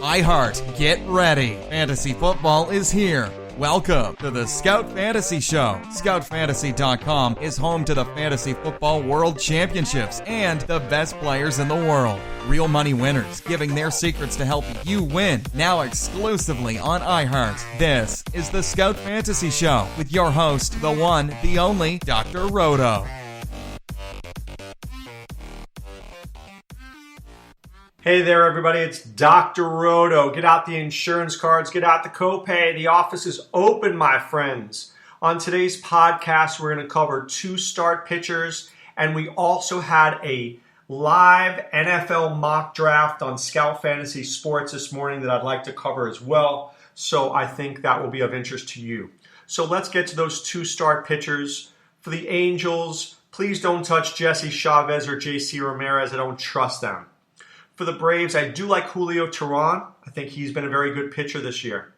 iHeart, get ready. Fantasy football is here. Welcome to the Scout Fantasy Show. ScoutFantasy.com is home to the Fantasy Football World Championships and the best players in the world. Real money winners giving their secrets to help you win. Now exclusively on iHeart. This is the Scout Fantasy Show with your host, the one, the only, Dr. Roto. Hey there, everybody. It's Dr. Roto. Get out the insurance cards. Get out the copay. The office is open, my friends. On today's podcast, we're going to cover 2 start pitchers, and we also had a live NFL mock draft on Scout Fantasy Sports this morning that I'd like to cover as well. So I think that will be of interest to you. So let's get to those 2 start pitchers. For the Angels, please don't touch Jesse Chavez or JC Ramirez. I don't trust them. For the Braves, I do like Julio Teheran. I think he's been a very good pitcher this year.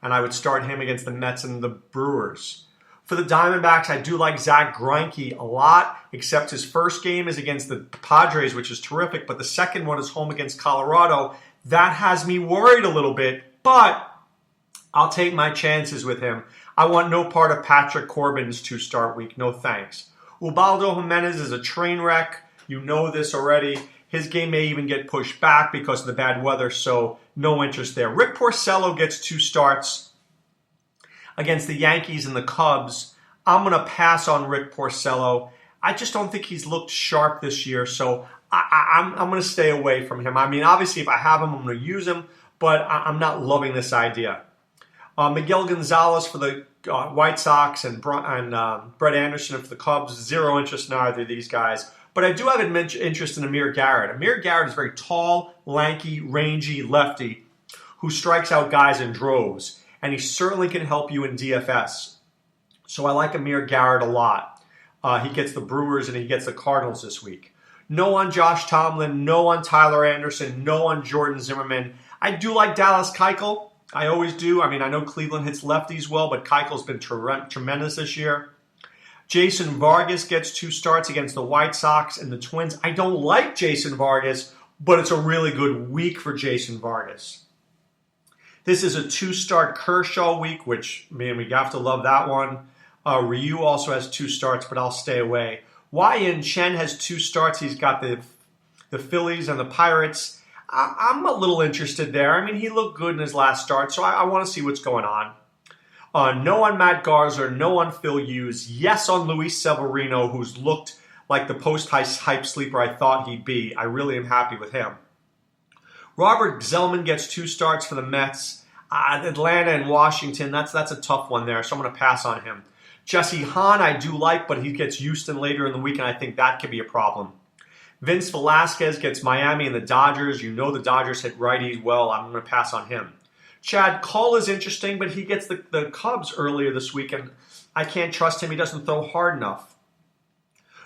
And I would start him against the Mets and the Brewers. For the Diamondbacks, I do like Zach Greinke a lot, except his first game is against the Padres, which is terrific, but the second one is home against Colorado. That has me worried a little bit, but I'll take my chances with him. I want no part of Patrick Corbin's 2-start week. No thanks. Ubaldo Jimenez is a train wreck. You know this already. His game may even get pushed back because of the bad weather, so no interest there. Rick Porcello gets 2 starts against the Yankees and the Cubs. I'm going to pass on Rick Porcello. I just don't think he's looked sharp this year, so I'm going to stay away from him. I mean, obviously, if I have him, I'm going to use him, but I'm not loving this idea. Miguel Gonzalez for the White Sox and Brett Anderson for the Cubs. Zero interest in either of these guys. But I do have an interest in Amir Garrett. Amir Garrett is a very tall, lanky, rangy lefty who strikes out guys in droves. And he certainly can help you in DFS. So I like Amir Garrett a lot. He gets the Brewers and he gets the Cardinals this week. No on Josh Tomlin, no on Tyler Anderson, no on Jordan Zimmerman. I do like Dallas Keuchel. I always do. I mean, I know Cleveland hits lefties well, but Keuchel's been tremendous this year. Jason Vargas gets 2 starts against the White Sox and the Twins. I don't like Jason Vargas, but it's a really good week for Jason Vargas. This is a 2-start Kershaw week, which, man, we have to love that one. Ryu also has 2 starts, but I'll stay away. Wai-Yin Chen has 2 starts. He's got the Phillies and the Pirates. I'm a little interested there. I mean, he looked good in his last start, so I want to see what's going on. No on Matt Garza, no on Phil Hughes. Yes on Luis Severino, who's looked like the post-hype sleeper I thought he'd be. I really am happy with him. Robert Zellman gets 2 starts for the Mets. Atlanta and Washington, that's a tough one there, so I'm going to pass on him. Jesse Hahn I do like, but he gets Houston later in the week, and I think that could be a problem. Vince Velasquez gets Miami and the Dodgers. You know the Dodgers hit righties well. I'm going to pass on him. Chad Cole is interesting, but he gets the Cubs earlier this week, and I can't trust him. He doesn't throw hard enough.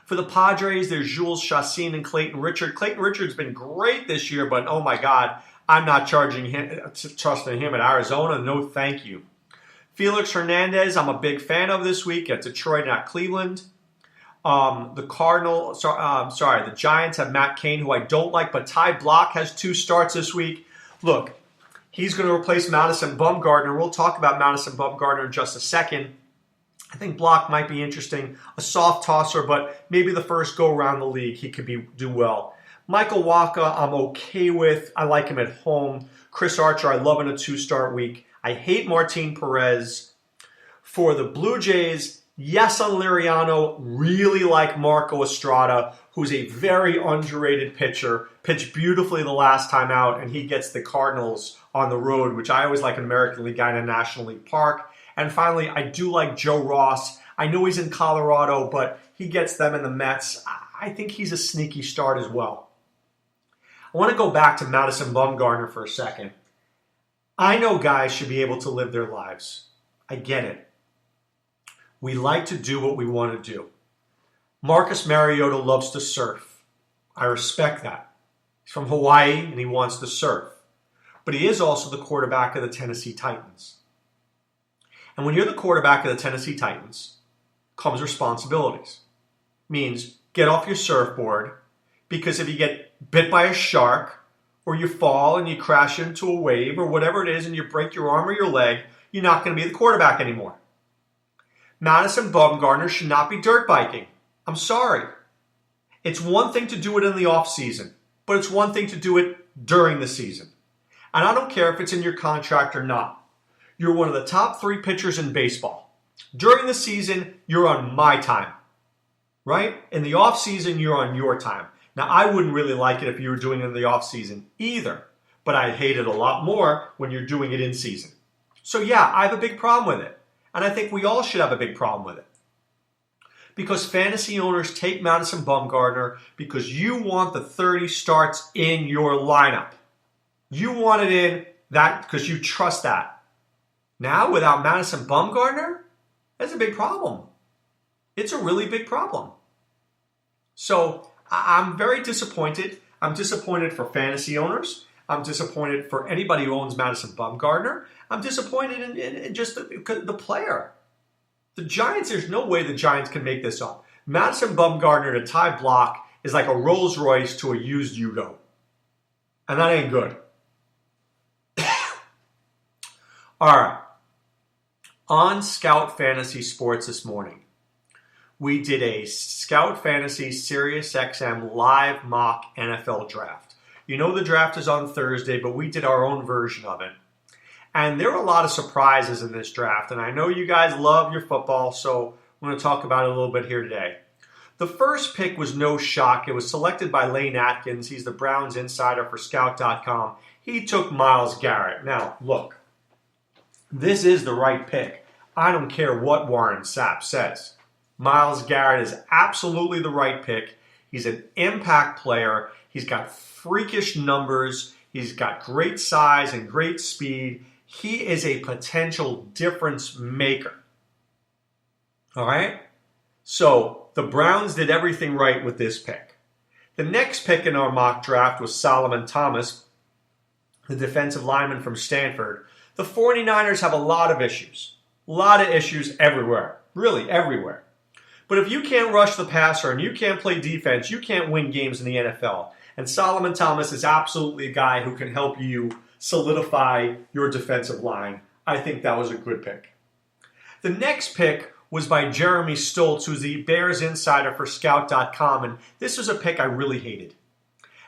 For the Padres, there's Jules Chassin and Clayton Richard. Clayton Richard's been great this year, but oh my God, I'm not trusting him at Arizona. No, thank you. Felix Hernandez, I'm a big fan of this week at Detroit, not Cleveland. The Giants have Matt Cain, who I don't like, but Ty Block has 2 starts this week. Look, he's going to replace Madison Bumgarner. We'll talk about Madison Bumgarner in just a second. I think Block might be interesting. A soft tosser, but maybe the first go-around the league, he could do well. Michael Wacha, I'm okay with. I like him at home. Chris Archer, I love in a 2-start week. I hate Martin Perez. For the Blue Jays, yes on Liriano. Really like Marco Estrada, who's a very underrated pitcher. Pitched beautifully the last time out, and he gets the Cardinals on the road, which I always like an American League guy in a National League park. And finally, I do like Joe Ross. I know he's in Colorado, but he gets them in the Mets. I think he's a sneaky start as well. I want to go back to Madison Bumgarner for a second. I know guys should be able to live their lives. I get it. We like to do what we want to do. Marcus Mariota loves to surf. I respect that. He's from Hawaii and he wants to surf. But he is also the quarterback of the Tennessee Titans. And when you're the quarterback of the Tennessee Titans, comes responsibilities. Means get off your surfboard, because if you get bit by a shark or you fall and you crash into a wave or whatever it is and you break your arm or your leg, you're not going to be the quarterback anymore. Madison Bumgarner should not be dirt biking. I'm sorry. It's one thing to do it in the off season, but it's one thing to do it during the season. And I don't care if it's in your contract or not. You're one of the top 3 pitchers in baseball. During the season, you're on my time, right? In the off season, you're on your time. Now, I wouldn't really like it if you were doing it in the off season either, but I'd hate it a lot more when you're doing it in season. So yeah, I have a big problem with it. And I think we all should have a big problem with it. Because fantasy owners take Madison Bumgarner because you want the 30 starts in your lineup. You want it in that because you trust that. Now, without Madison Bumgarner, that's a big problem. It's a really big problem. So I'm very disappointed. I'm disappointed for fantasy owners. I'm disappointed for anybody who owns Madison Bumgarner. I'm disappointed in just the player. The Giants, there's no way the Giants can make this up. Madison Bumgarner to Ty Block is like a Rolls Royce to a used Yugo. And that ain't good. All right. On Scout Fantasy Sports this morning, we did a Scout Fantasy SiriusXM live mock NFL draft. You know the draft is on Thursday, but we did our own version of it. And there were a lot of surprises in this draft. And I know you guys love your football, so I'm going to talk about it a little bit here today. The first pick was no shock. It was selected by Lane Atkins. He's the Browns insider for Scout.com. He took Myles Garrett. Now, look, this is the right pick. I don't care what Warren Sapp says. Myles Garrett is absolutely the right pick. He's an impact player. He's got freakish numbers. He's got great size and great speed. He is a potential difference maker. All right? So the Browns did everything right with this pick. The next pick in our mock draft was Solomon Thomas, the defensive lineman from Stanford. The 49ers have a lot of issues. A lot of issues everywhere. Really, everywhere. But if you can't rush the passer and you can't play defense, you can't win games in the NFL. And Solomon Thomas is absolutely a guy who can help you solidify your defensive line. I think that was a good pick. The next pick was by Jeremy Stoltz, who's the Bears insider for Scout.com, and this was a pick I really hated.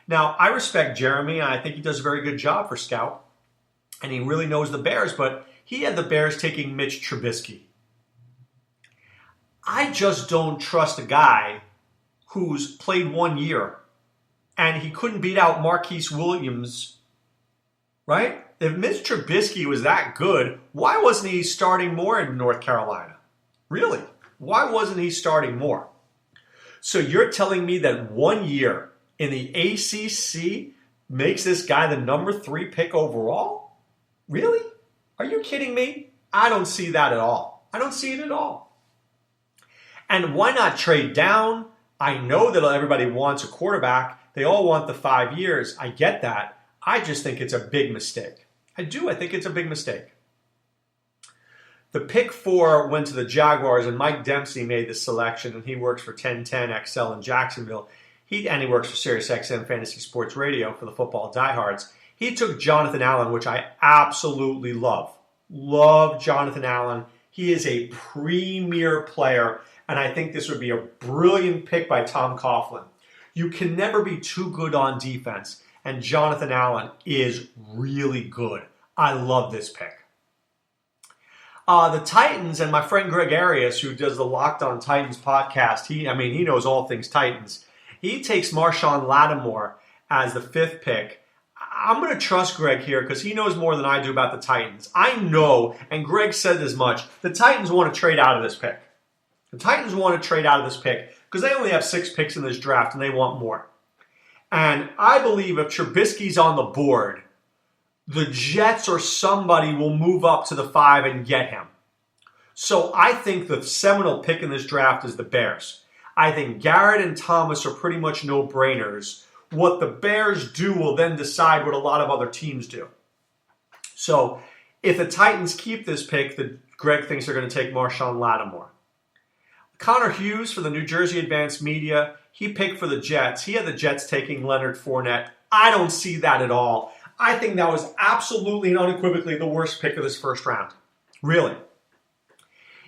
Now, I respect Jeremy, and I think he does a very good job for Scout, and he really knows the Bears, but he had the Bears taking Mitch Trubisky. I just don't trust a guy who's played 1 year and he couldn't beat out Marquise Williams, right? If Mitch Trubisky was that good, why wasn't he starting more in North Carolina? Really? Why wasn't he starting more? So you're telling me that 1 year in the ACC makes this guy the number 3 pick overall? Really? Are you kidding me? I don't see that at all. I don't see it at all. And why not trade down? I know that everybody wants a quarterback. They all want the 5 years. I get that. I just think it's a big mistake. I do. I think it's a big mistake. The pick 4 went to the Jaguars, and Mike Dempsey made the selection, and he works for 1010 XL in Jacksonville. He works for SiriusXM Fantasy Sports Radio for the football diehards. He took Jonathan Allen, which I absolutely love. Love Jonathan Allen. He is a premier player, and I think this would be a brilliant pick by Tom Coughlin. You can never be too good on defense, and Jonathan Allen is really good. I love this pick. The Titans, and my friend Greg Arias, who does the Locked on Titans podcast, he knows all things Titans. He takes Marshawn Lattimore as the 5th pick. I'm going to trust Greg here because he knows more than I do about the Titans. I know, and Greg said as much, the Titans want to trade out of this pick. The Titans want to trade out of this pick because they only have 6 picks in this draft and they want more. And I believe if Trubisky's on the board, the Jets or somebody will move up to the 5 and get him. So I think the seminal pick in this draft is the Bears. I think Garrett and Thomas are pretty much no-brainers. What the Bears do will then decide what a lot of other teams do. So if the Titans keep this pick, Greg thinks they're going to take Marshawn Lattimore. Connor Hughes for the New Jersey Advanced Media, he picked for the Jets. He had the Jets taking Leonard Fournette. I don't see that at all. I think that was absolutely and unequivocally the worst pick of this first round. Really.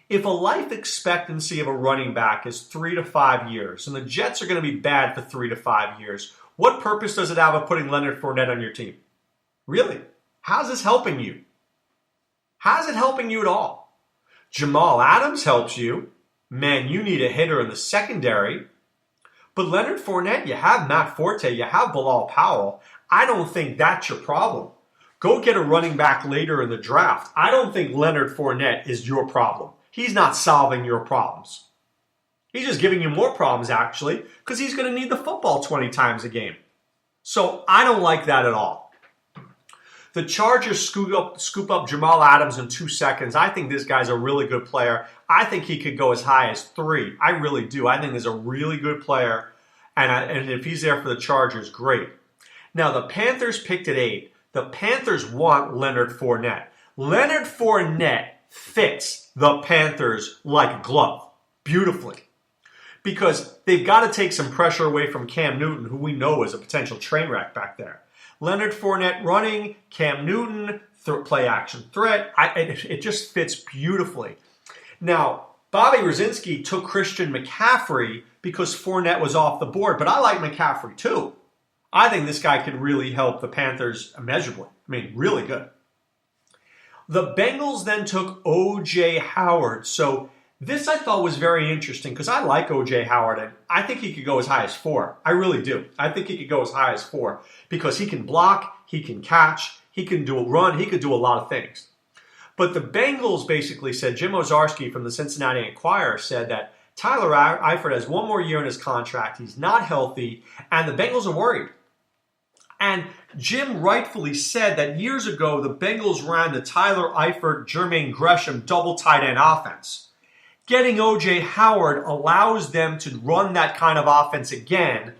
If a life expectancy of a running back is 3 to 5 years, and the Jets are going to be bad for 3 to 5 years, what purpose does it have of putting Leonard Fournette on your team? Really? How's this helping you? How's it helping you at all? Jamal Adams helps you. Man, you need a hitter in the secondary. But Leonard Fournette, you have Matt Forte, you have Bilal Powell. I don't think that's your problem. Go get a running back later in the draft. I don't think Leonard Fournette is your problem. He's not solving your problems. He's just giving you more problems, actually, because he's going to need the football 20 times a game. So I don't like that at all. The Chargers scoop up Jamal Adams in 2 seconds. I think this guy's a really good player. I think he could go as high as 3. I really do. I think he's a really good player. And if he's there for the Chargers, great. Now, the Panthers picked at 8. The Panthers want Leonard Fournette. Leonard Fournette fits the Panthers like a glove. Beautifully. Because they've got to take some pressure away from Cam Newton, who we know is a potential train wreck back there. Leonard Fournette running, Cam Newton, play action threat. It just fits beautifully. Now, Bobby Rosinski took Christian McCaffrey because Fournette was off the board, but I like McCaffrey too. I think this guy could really help the Panthers immeasurably. I mean, really good. The Bengals then took O.J. Howard. So this I thought was very interesting because I like O.J. Howard and I think he could go as high as 4. I really do. I think he could go as high as 4 because he can block, he can catch, he can do a run, he could do a lot of things. But the Bengals basically said, Jim Ozarski from the Cincinnati Enquirer said that Tyler Eifert has 1 more year in his contract, he's not healthy, and the Bengals are worried. And Jim rightfully said that years ago, the Bengals ran the Tyler Eifert, Jermaine Gresham double tight end offense. Getting O.J. Howard allows them to run that kind of offense again.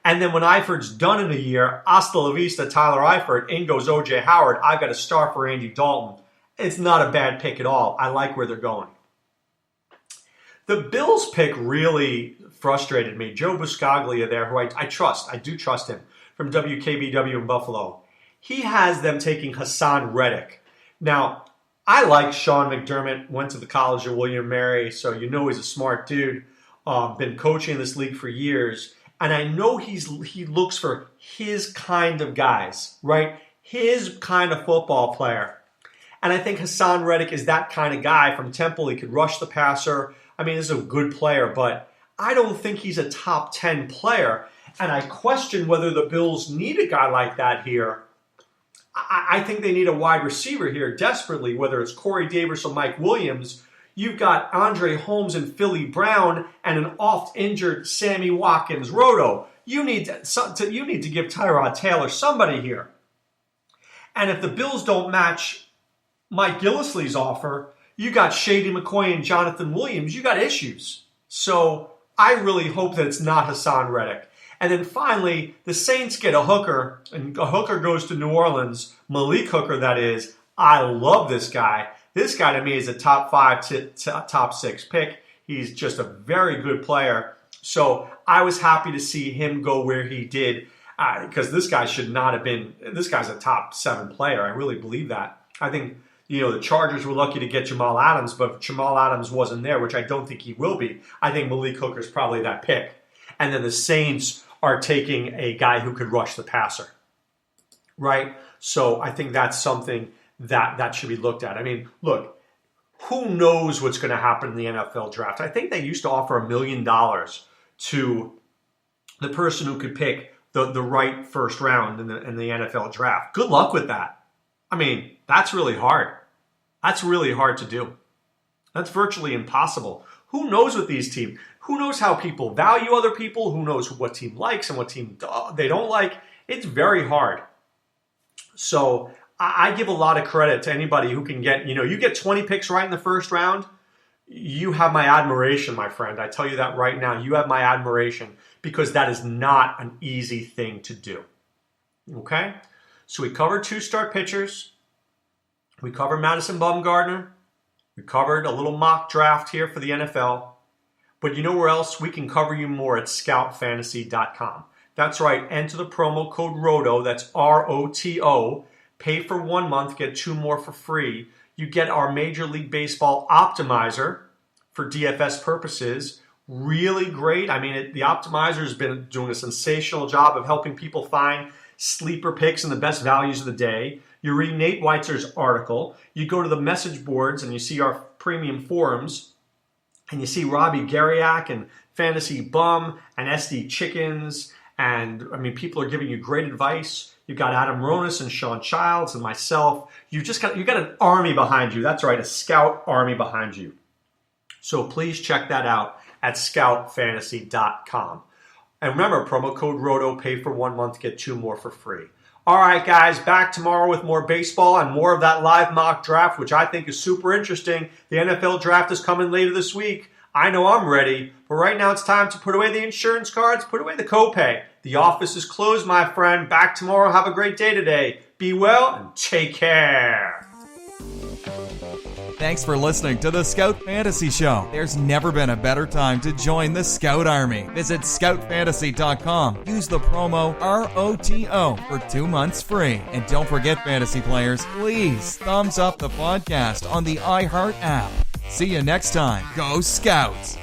And then when Eifert's done in a year, hasta la vista, Tyler Eifert, in goes O.J. Howard. I've got a star for Andy Dalton. It's not a bad pick at all. I like where they're going. The Bills pick really frustrated me. Joe Buscaglia there, who I trust. I do trust him, from WKBW in Buffalo. He has them taking Hassan Reddick. Now, I like Sean McDermott, went to the College of William & Mary, so you know he's a smart dude. Been coaching in this league for years. And I know he looks for his kind of guys, right? His kind of football player. And I think Hassan Reddick is that kind of guy from Temple. He could rush the passer. I mean, he's a good player, but I don't think he's a top 10 player. And I question whether the Bills need a guy like that here. I think they need a wide receiver here desperately, whether it's Corey Davis or Mike Williams. You've got Andre Holmes and Philly Brown and an oft-injured Sammy Watkins Roto. You need to give Tyrod Taylor somebody here. And if the Bills don't match Mike Gillislee's offer, you got Shady McCoy and Jonathan Williams. You got issues. So I really hope that it's not Hassan Reddick. And then finally, the Saints get a hooker, and a hooker goes to New Orleans. Malik Hooker, that is. I love this guy. This guy to me is a top 5 to top 6 pick. He's just a very good player. So I was happy to see him go where he did because this guy should not have been. This guy's a top 7 player. I really believe that. I think the Chargers were lucky to get Jamal Adams, but if Jamal Adams wasn't there, which I don't think he will be, I think Malik Hooker's probably that pick. And then the Saints are taking a guy who could rush the passer, right? So I think that's something that should be looked at. I mean, look, who knows what's going to happen in the NFL draft? I think they used to offer $1 million to the person who could pick the right first round in the NFL draft. Good luck with that. I mean, that's really hard. That's really hard to do. That's virtually impossible. Who knows with these teams? Who knows how people value other people? Who knows what team likes and what team they don't like? It's very hard. So I give a lot of credit to anybody who can get, you get 20 picks right in the first round. You have my admiration, my friend. I tell you that right now. You have my admiration because that is not an easy thing to do. Okay? So we covered 2 start pitchers. We covered Madison Bumgarner. We covered a little mock draft here for the NFL. But you know where else we can cover you more at scoutfantasy.com. That's right. Enter the promo code ROTO. That's ROTO. Pay for 1 month, get 2 more for free. You get our Major League Baseball Optimizer for DFS purposes. Really great. I mean, the Optimizer has been doing a sensational job of helping people find sleeper picks and the best values of the day. You read Nate Weitzer's article. You go to the message boards and you see our premium forums. And you see Robbie Garriak and Fantasy Bum and SD Chickens. And, I mean, people are giving you great advice. You've got Adam Ronis and Sean Childs and myself. You got an army behind you. That's right, a scout army behind you. So please check that out at scoutfantasy.com. And remember, promo code ROTO, pay for 1 month, get 2 more for free. All right, guys, back tomorrow with more baseball and more of that live mock draft, which I think is super interesting. The NFL draft is coming later this week. I know I'm ready, but right now it's time to put away the insurance cards, put away the copay. The office is closed, my friend. Back tomorrow. Have a great day today. Be well and take care. Thanks for listening to the Scout Fantasy Show. There's never been a better time to join the Scout Army. Visit scoutfantasy.com. Use the promo ROTO for 2 months free. And don't forget, fantasy players, please thumbs up the podcast on the iHeart app. See you next time. Go Scouts!